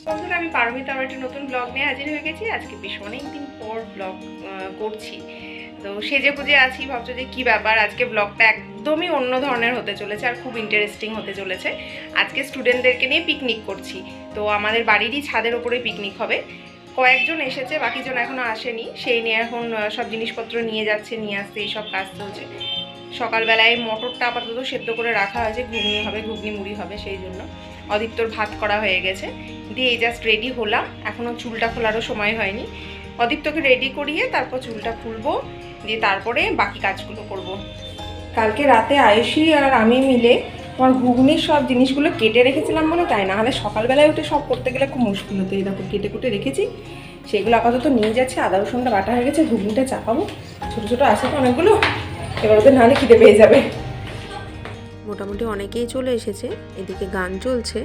বন্ধুরা, আমি পারমিতা আমার একটা নতুন ব্লগ নিয়ে হাজির হয়ে গেছি। আজকে বেশ অনেকদিন পর ব্লগ করছি। তো সেজে পুজে আছি, ভাবছো যে কী ব্যাপার। আজকে ব্লগটা একদমই অন্য ধরনের হতে চলেছে আর খুব ইন্টারেস্টিং হতে চলেছে। আজকে স্টুডেন্টদেরকে নিয়ে পিকনিক করছি। তো আমাদের বাড়িরই ছাদের ওপরে পিকনিক হবে। কয়েকজন এসেছে, বাকিজন এখনও আসেনি। সেই নিয়ে এখন সব জিনিসপত্র নিয়ে যাচ্ছে, নিয়ে আসতে এইসব কাজ চলছে। সকালবেলায় মটরটা আপাতত সেদ্ধ করে রাখা হয়েছে, ঘুগনি হবে, ঘুগনি মুড়ি হবে, সেই জন্য। অদীপ্তর ভাত করা হয়ে গেছে, দিয়ে এই জাস্ট রেডি হলাম। এখনও চুলটা খোলারও সময় হয়নি। অদীপ্তকে রেডি করিয়ে তারপর চুলটা খুলবো, দিয়ে তারপরে বাকি কাজগুলো করব। কালকে রাতে আয়েশি আর আমি মিলে আমার ঘুগনির সব জিনিসগুলো কেটে রেখেছিলাম বলে, তাই না হলে সকালবেলায় উঠে সব করতে গেলে খুব মুশকিল হতো। এই দেখো কেটে কুটে রেখেছি, সেগুলো আপাতত নিয়ে যাচ্ছে। আদা রসুনটা বাটা হয়ে গেছে, ঘুগনিটা চাপাবো। ছোটো ছোটো আছে তো অনেকগুলো, এবার ওদের নাহলে খিদে পেয়ে যাবে। মোটামুটি অনেকেই চলে এসেছে, এদিকে গান চলছে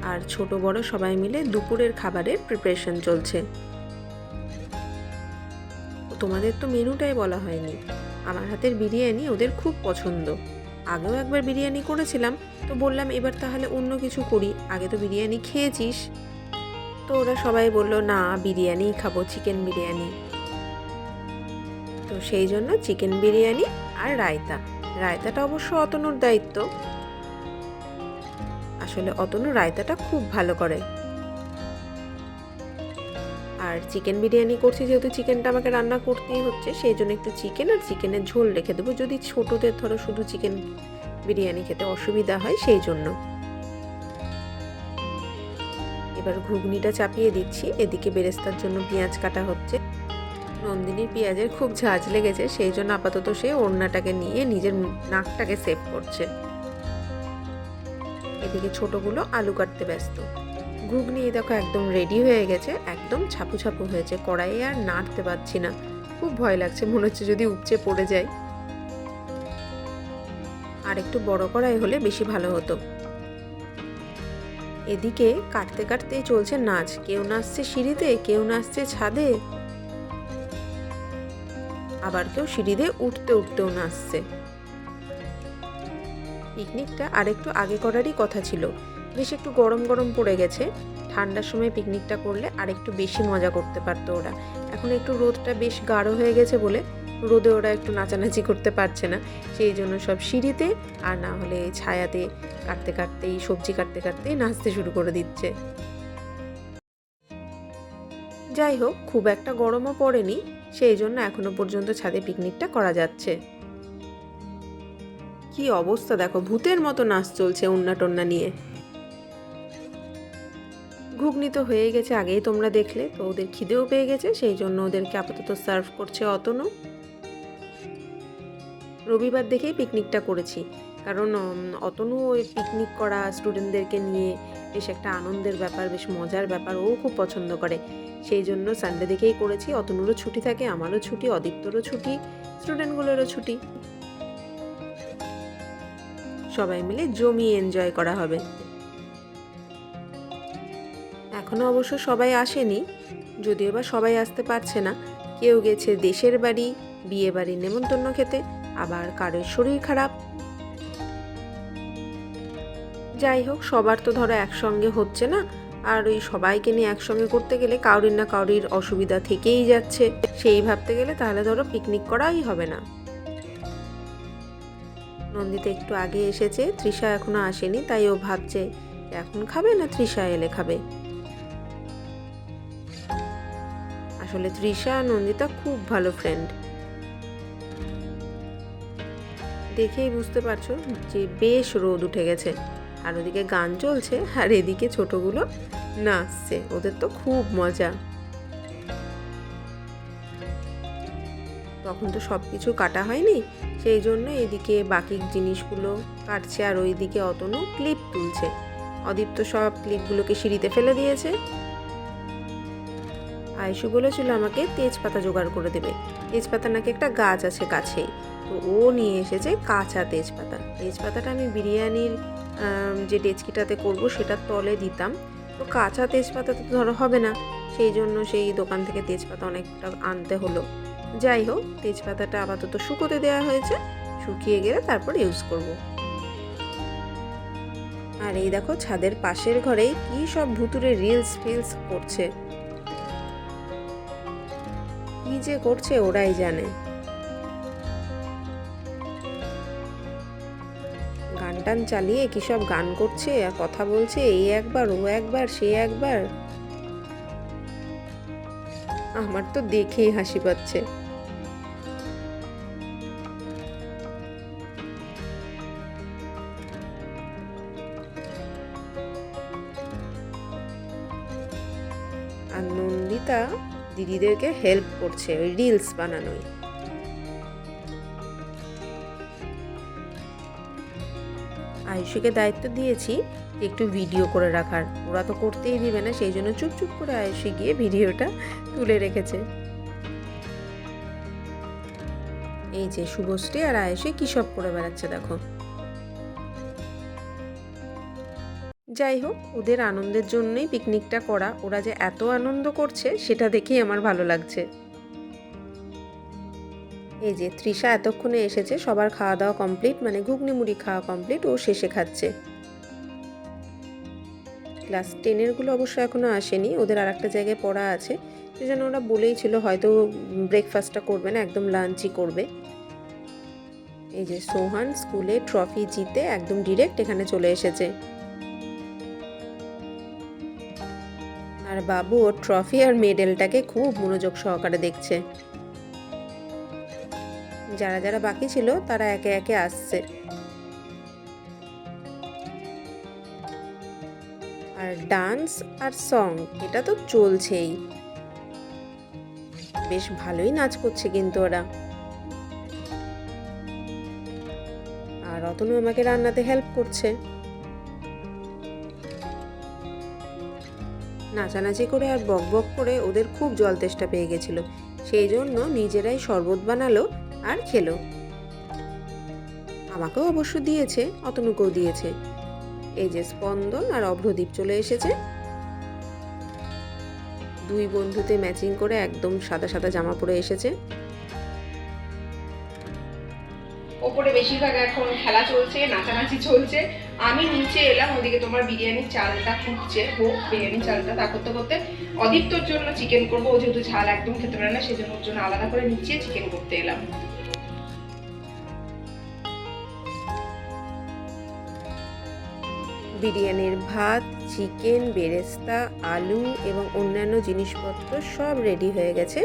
আর ছোট বড় সবাই মিলে দুপুরের খাবারের প্রিপারেশন চলছে। তোমাদের তো মেনুটাই বলা হয়নি। আমার হাতের বিরিয়ানি ওদের খুব পছন্দ। আগেও একবার বিরিয়ানি করেছিলাম, তো বললাম এবার তাহলে অন্য কিছু করি, আগে তো বিরিয়ানি খেয়েছিস। তো ওরা সবাই বলল না, বিরিয়ানিই খাবো, চিকেন বিরিয়ানি। তো সেই জন্য চিকেন বিরিয়ানি আর রায়তা। রায়তাটা অবশ্য অতনুর দায়িত্ব। আসলে অতনু রায়তাটা খুব ভালো করে। আর চিকেন বিরিয়ানি করছি যেহেতু চিকেনটা আমাকে রান্না করতেই হচ্ছে, সেই জন্য একটু চিকেন আর চিকেনের ঝোল রেখে দেবো, যদি ছোটদের ধরো শুধু চিকেন বিরিয়ানি খেতে অসুবিধা হয় সেই জন্য। এবার ঘুগনিটা চাপিয়ে দিচ্ছি, এদিকে বেরেস্তার জন্য পেঁয়াজ কাটা হচ্ছে। নন্দিনীর পেঁয়াজের খুব ঝাঁজ লেগেছে, সেই জন্য আপাতত সে ওড়নাটাকে নিয়ে নিজের নাকটাকে সেভ করছে। এদিকে ছোটগুলো আলু কাটতে ব্যস্ত। ঘুগনি দেখো একদম রেডি হয়ে গেছে, একদম ছাপু ছাপু হয়েছে, কড়াইয়ে আর নাড়তে পারছি না, খুব ভয় লাগছে, মনে হচ্ছে যদি উপচে পড়ে যায়। আর একটু বড় কড়াই হলে বেশি ভালো হতো। এদিকে কাটতে কাটতে চলছে নাচ, কেউ নাচছে সিঁড়িতে, কেউ নাচছে ছাদে, আবার কেউ সিঁড়িতে উঠতে উঠতেও নাচছে। পিকনিকটা আরেকটু আগে করারই কথা ছিল, বেশ একটু গরম গরম পড়ে গেছে। ঠান্ডার সময় পিকনিকটা করলে আরেকটু বেশি মজা করতে পারতো ওরা। এখন একটু রোদটা বেশ গাঢ় হয়ে গেছে বলে রোদে ওরা একটু নাচানাচি করতে পারছে না, সেই জন্য সব সিঁড়িতে আর না হলে ছায়াতে কাটতে কাটতেই, সবজি কাটতে কাটতেই নাচতে শুরু করে দিচ্ছে। যাই হোক, খুব একটা গরমও পড়েনি, সেই জন্য এখনো পর্যন্ত ছাদে পিকনিকটা করা যাচ্ছে। কি অবস্থা দেখো, ভূতের মতো নাচ চলছে ওন্না টোন্না নিয়ে। ঘুগনি তো হয়ে গেছে, আগেই তোমরা দেখলে। তো ওদের খিদেও পেয়ে গেছে, সেই জন্য ওদেরকে আপাতত সার্ভ করছে অতনু। রবিবার দেখেই পিকনিকটা করেছি, কারণ অতনু ওই পিকনিক করা স্টুডেন্টদেরকে নিয়ে বেশ একটা আনন্দের ব্যাপার, বেশ মজার ব্যাপার, ও খুব পছন্দ করে। সেই জন্য সানডে দেখেই করেছি। অতনুরও ছুটি থাকে, আমারও ছুটি, অদীপ্তরও ছুটি, স্টুডেন্টগুলোরও ছুটি, সবাই মিলে জমিয়ে এনজয় করা হবে। এখনও অবশ্য সবাই আসেনি, যদিও বা সবাই আসতে পারছে না। কেউ গেছে দেশের বাড়ি, বিয়ে বাড়ি নেমন্তন্ন খেতে, আবার কারোর শরীর খারাপ। যাই হোক, সবার তো ধরো একসঙ্গে হচ্ছে না, আর ওই সবাইকে নিয়ে একসঙ্গে করতে গেলে কাউরির না কাউরির অসুবিধা থেকেই যাচ্ছে। সেই ভাবতে গেলে তাহলে ধরো পিকনিক করাই হবে না। নন্দিতা একটু আগে এসেছে, তৃষা এখনো আসেনি, তাই ও ভাবছে এখন খাবে না তৃষা এলে খাবে। আসলে তৃষা আর নন্দিতা খুব ভালো ফ্রেন্ড। দেখেই বুঝতে পারছো যে বেশ রোদ উঠে গেছে, আর ওদিকে গান চলছে আর এদিকে ছোটগুলো নাচছে, ওদের তো খুব মজা। তখন তো সব কিছু কাটা হয়নি, সেই জন্য এদিকে বাকি জিনিসগুলো কাটছে, আর ওইদিকে অতনু ক্লিপ তুলছে। অদীপ্ত সব ক্লিপগুলোকে সিঁড়িতে ফেলে দিয়েছে। আয়ুষু বলেছিল আমাকে তেজপাতা জোগাড় করে দেবে, তেজপাতা নাকি একটা গাছ আছে কাছেই, তো ও নিয়ে এসেছে কাঁচা তেজপাতা। তেজপাতাটা আমি বিরিয়ানির যে ডেচকিটাতে করব সেটার তলে দিতাম, তো কাঁচা তেজপাতা তো ধরো হবে না, সেই জন্য সেই দোকান থেকে তেজপাতা অনেকটা আনতে হলো। যাই হোক, তেজপাতাটা আপাতত শুকোতে দেওয়া হয়েছে, শুকিয়ে গেলে তারপর ইউজ করব। আর এই দেখো ছাদের পাশের ঘরে কি সব ভুতুরে রিলস ফিলস করছে, কি যে করছে ওরাই জানে। গান টান চালিয়ে কি সব গান করছে আর কথা বলছে, এই একবার ও একবার সে একবার। আমার তো দেখেই হাসি পাচ্ছে। আর নন্দিতা দিদিদেরকে হেল্প করছে ওই রিলস বানানোয়। আয়ুষীকে দায়িত্ব দিয়েছি একটু ভিডিও করে রাখার, ওরা তো করতেই দিবে না, সেই জন্য চুপচুপ করে আয়ুষী গিয়ে ভিডিওটা তুলে রেখেছে। এই যে শুভশ্রী আর আয়ুষী কি সব করে বেড়াচ্ছে দেখো। যাই হোক, ওদের আনন্দের জন্যই পিকনিকটা করা, ওরা যে এত আনন্দ করছে সেটা দেখেই আমার ভালো লাগছে। এই যে তৃষা এতক্ষণে এসেছে, সবার খাওয়া দাওয়া কমপ্লিট, মানে ঘুগনি মুড়ি খাওয়া কমপ্লিট, ও শেষে খাচ্ছে। ক্লাস 10-এরগুলো অবশ্য এখনো আসেনি, ওদের আর একটা জায়গায় পড়া আছে, সেজন্য ওরা বলেই ছিল হয়তো ব্রেকফাস্টটা করবে না, একদম লাঞ্চই করবে। এই যে সোহান স্কুলে ট্রফি জিতে একদম ডিরেক্ট এখানে চলে এসেছে। আর বাবু ওর ট্রফি আর মেডেলটাকে খুব মনোযোগ সহকারে দেখছে। যারা যারা বাকি ছিল তারা একে একে আসছে। আর ডান্স আর সং এটা তো চলছেই, বেশ ভালোই নাচ করছে কিন্তু ওরা। আর রতনু আমাকে রান্নাতে হেল্প করছে। নাচানাচি করে আর বক বক করে ওদের খুব জল তেষ্টা পেয়ে গেছিল, সেই জন্য নিজেরাই শরবত বানালো আর খেলো। আমাকেও অবশ্য দিয়েছে, অতনুকেও দিয়েছে। এই যে স্পন্দন আর অভ্রদীপ চলে এসেছে, দুই বন্ধুতে ম্যাচিং করে একদম সাদা সাদা জামা পরে এসেছে। ওপরে বেশিরভাগ এখন খেলা চলছে, নাচানাচি চলছে। আমি নিচে এলাম, ওদিকে তোমার বিরিয়ানির চালটা ফুটছে, হোক বিরিয়ানির চালটা। তা করতে করতে অদীপ্তর জন্য চিকেন করবো, ও যেহেতু ঝাল একদম খেতে পারে না, সেজন্য ওর জন্য আলাদা করে নিচে চিকেন করতে এলাম। বিরিয়ানির ভাত, চিকেন, বেরেস্তা, আলু এবং অন্যান্য জিনিসপত্র সব রেডি হয়ে গেছে।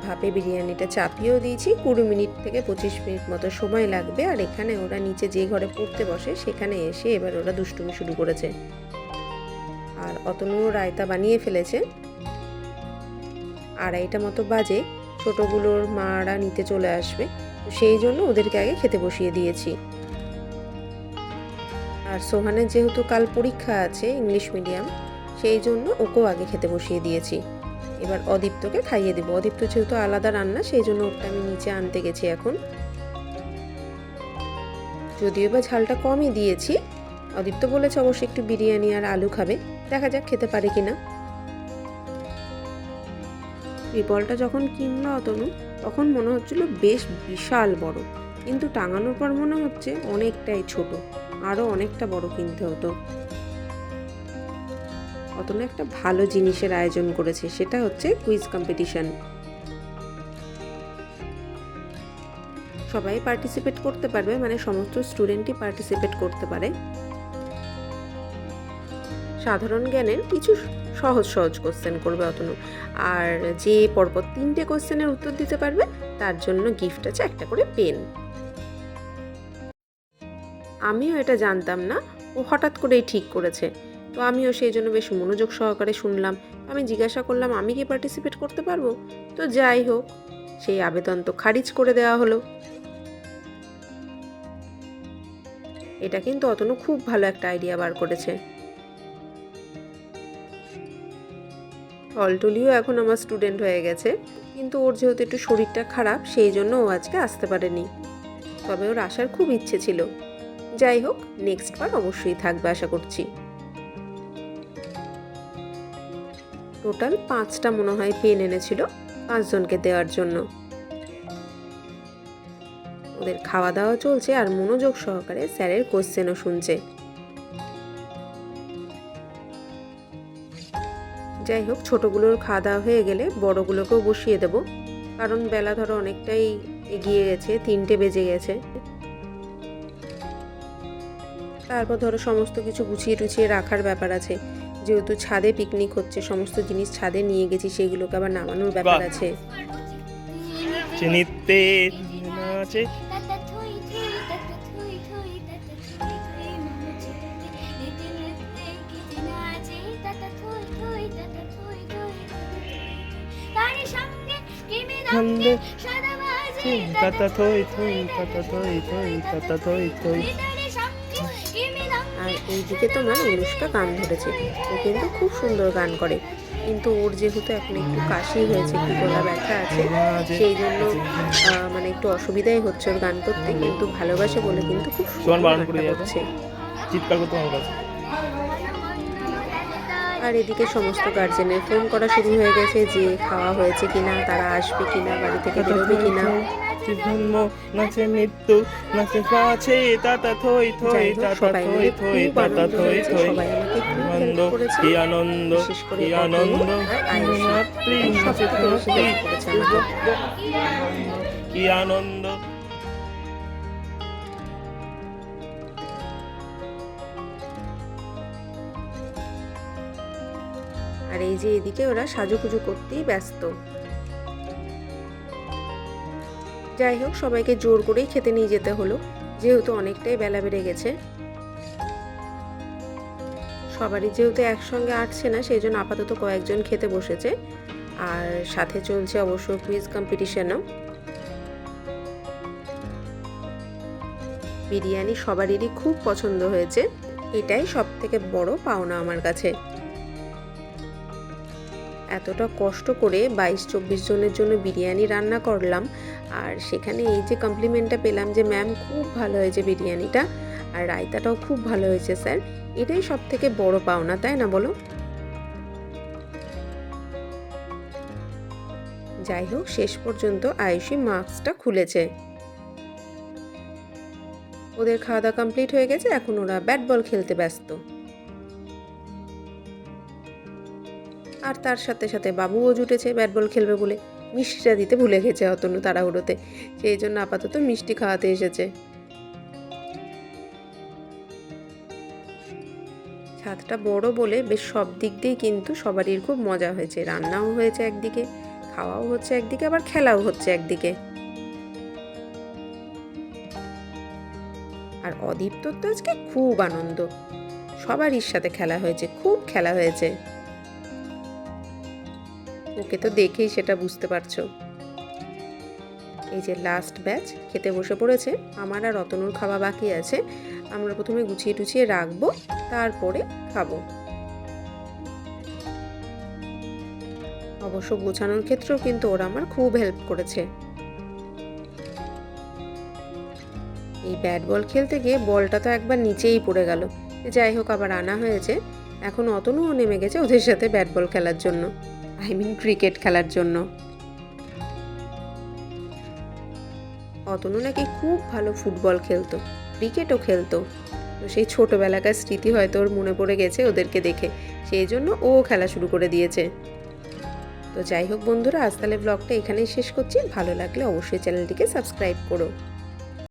ভাপে বিরিয়ানিটা চাপিয়েও দিয়েছি, 20 মিনিট থেকে 25 মিনিট মতো সময় লাগবে। আর এখানে ওরা নিচে যে ঘরে পড়তে বসে সেখানে এসে এবার ওরা দুষ্টুমি শুরু করেছে। আর অতনুও রায়তা বানিয়ে ফেলেছে। 2:30 মতো বাজে, ছোটগুলোর মারা নিতে চলে আসবে, তো সেই জন্য ওদেরকে আগে খেতে বসিয়ে দিয়েছি। আর সোহানের যেহেতু কাল পরীক্ষা আছে ইংলিশ মিডিয়াম, সেই জন্য ওকেও আগে খেতে বসিয়ে দিয়েছি। এবার অদীপ্তকে খাইয়ে দেবো। অদীপ্ত যেহেতু আলাদা রান্না, সেই জন্য ওটা আমি নিচে আনতে গেছি এখন। যদিও বা ঝালটা কমই দিয়েছি, অদীপ্ত বলেছে অবশ্যই একটু বিরিয়ানি আর আলু খাবে, দেখা যাক খেতে পারে কিনা। ত্রিপলটা যখন কিনলো অতনু, তখন মনে হচ্ছিল বেশ বিশাল বড়, কিন্তু টাঙানোর পর মনে হচ্ছে অনেকটাই ছোট, আরও অনেকটা বড় কিনতে হতো। অতনু একটা ভালো জিনিসের আয়োজন করেছে, সেটা হচ্ছে কুইজ কম্পিটিশন। সবাই পার্টিসিপেট করতে পারবে, মানে সমস্ত স্টুডেন্টই পার্টিসিপেট করতে পারে। সাধারণ জ্ঞানের কিছু সহজ সহজ কোশ্চেন করবে অতনু, আর যে পরপর 3টে কোশ্চেনের উত্তর দিতে পারবে তার জন্য গিফট আছে একটা করে পেন। আমিও এটা জানতাম না, ও হঠাৎ করেই ঠিক করেছে, তো আমিও সেই জন্য বেশ মনোযোগ সহকারে শুনলাম। আমি জিজ্ঞাসা করলাম আমি কি পার্টিসিপেট করতে পারবো, তো যাই হোক সেই আবেদন তো খারিজ করে দেওয়া হলো। এটা কিন্তু অতনু খুব ভালো একটা আইডিয়া বার করেছে। টলটলিও এখন আমার স্টুডেন্ট হয়ে গেছে, কিন্তু ওর যেহেতু একটু শরীরটা খারাপ, সেই জন্য ও আজকে আসতে পারেনি, তবে ওর আসার খুব ইচ্ছে ছিল। যাই হোক, নেক্সট বার অবশ্যই থাকবে আশা করছি। টোটাল 5টা মনে হয় পেন এনেছিল 5 জনকে দেওয়ার জন্য। ওদের খাওয়া দাওয়া চলছে আর মনোযোগ সহকারে স্যারের কোশ্চেনও শুনছে। যাই হোক, ছোটোগুলোর খাওয়া দাওয়া হয়ে গেলে বড়গুলোকেও বসিয়ে দেবো, কারণ বেলা ধরো অনেকটাই এগিয়ে গেছে, 3টে বেজে গেছে। তারপর ধরো সমস্ত কিছু গুছিয়ে টুছিয়ে রাখার ব্যাপার আছে, যেহেতু ছাদে পিকনিক হচ্ছে, সমস্ত জিনিস ছাদে নিয়ে গেছি, সেগুলোকে আবার নামানোর ব্যাপার আছে। আর এইদিকে তোমার অনুষ্কা গান ধরেছে, ও কিন্তু খুব সুন্দর গান করে, কিন্তু ওর যেহেতু এখন একটু কাশি হয়েছে, একটু গলা ব্যথা আছে, সেই জন্য মানে একটু অসুবিধাই হচ্ছে ওর গান করতে, কিন্তু ভালোবাসে বলে কিন্তু খুব সুন্দর গানটা করছে। আর এদিকে সমস্ত গার্জেনের ফোন করা শুরু হয়ে গেছে যে খাওয়া হয়েছে কিনা, তারা আসবে কিনা, বাড়ি থেকে বেরোবে কিনা। সবাই মিলে খুব আনন্দ হয়েছে, সবাই আমাকে খুব হেল্প করেছে, বিশেষ করে অতনু আর আয়ুষী সব থেকে বেশি হেল্প করেছে আমাকে। আর এই যে এদিকে ওরা সাজুগুজু করতেই ব্যস্ত। যাই হোক, সবাইকে জোর করেই খেতে নিয়ে যেতে হলো, যেহেতু অনেকটাই বেলা বেড়ে গেছে। সবারই যেহেতু একসঙ্গে আটছে না, সেই জন্য আপাতত কয়েকজন খেতে বসেছে, আর সাথে চলছে অবশ্য কুইজ কম্পিটিশনও। বিরিয়ানি সবারই খুব পছন্দ হয়েছে, এটাই সব থেকে বড় পাওনা আমার কাছে। এতটা কষ্ট করে 22-24 জনের জন্য বিরিয়ানি রান্না করলাম, আর সেখানে এই যে কমপ্লিমেন্টটা পেলাম যে ম্যাম খুব ভালো হয়েছে বিরিয়ানিটা, আর রায়তাটাও খুব ভালো হয়েছে স্যার, এটাই সব থেকে বড় পাওনা, তাই না বলো? যাই হোক, শেষ পর্যন্ত আয়ুষী মাস্কটা খুলেছে। ওদের খাওয়া দাওয়া কমপ্লিট হয়ে গেছে, এখন ওরা ব্যাট বল খেলতে ব্যস্ত। আর তার সাথে সাথে বাবুও জুটেছে ব্যাট বল খেলবে বলে, মিষ্টিটা দিতে ভুলে গেছে অতনু তাড়াহুড়োতে, সেই জন্য আপাতত মিষ্টি খাওয়াতে এসেছে। ছাদটা বড় বলে বেশ সব দিক দিয়েই কিন্তু সবারই খুব মজা হয়েছে, রান্নাও হয়েছে একদিকে, খাওয়াও হচ্ছে একদিকে, আবার খেলাও হচ্ছে একদিকে। আর অদীপ্তর তো আজকে খুব আনন্দ, সবারই সাথে খেলা হয়েছে, খুব খেলা হয়েছে, ওকে তো দেখেই সেটা বুঝতে পারছো। এই যে লাস্ট ব্যাচ খেতে বসে পড়েছে, আমার আর অতনুর খাওয়া বাকি আছে, আমরা প্রথমে গুছিয়ে টুছিয়ে রাখবো, তারপরে খাবো। অবশ্য গোছানোর ক্ষেত্রেও কিন্তু ওরা আমার খুব হেল্প করেছে। এই ব্যাট বল খেলতে গিয়ে বলটা তো একবার নিচেই পড়ে গেল, যাই হোক আবার আনা হয়েছে, এখন অতনুও নেমে গেছে ওদের সাথে ব্যাট বল খেলার জন্য, ক্রিকেট খেলার জন্য। অতনু নাকি খুব ভালো ফুটবল খেলতো, ক্রিকেটও খেলতো, তো সেই ছোটোবেলাকার স্মৃতি হয়তো ওর মনে পড়ে গেছে ওদেরকে দেখে, সেই জন্য ও খেলা শুরু করে দিয়েছে। তো যাই হোক বন্ধুরা, আজ তাহলে ব্লগটা এখানেই শেষ করছি, ভালো লাগলে অবশ্যই চ্যানেলটিকে সাবস্ক্রাইব করো।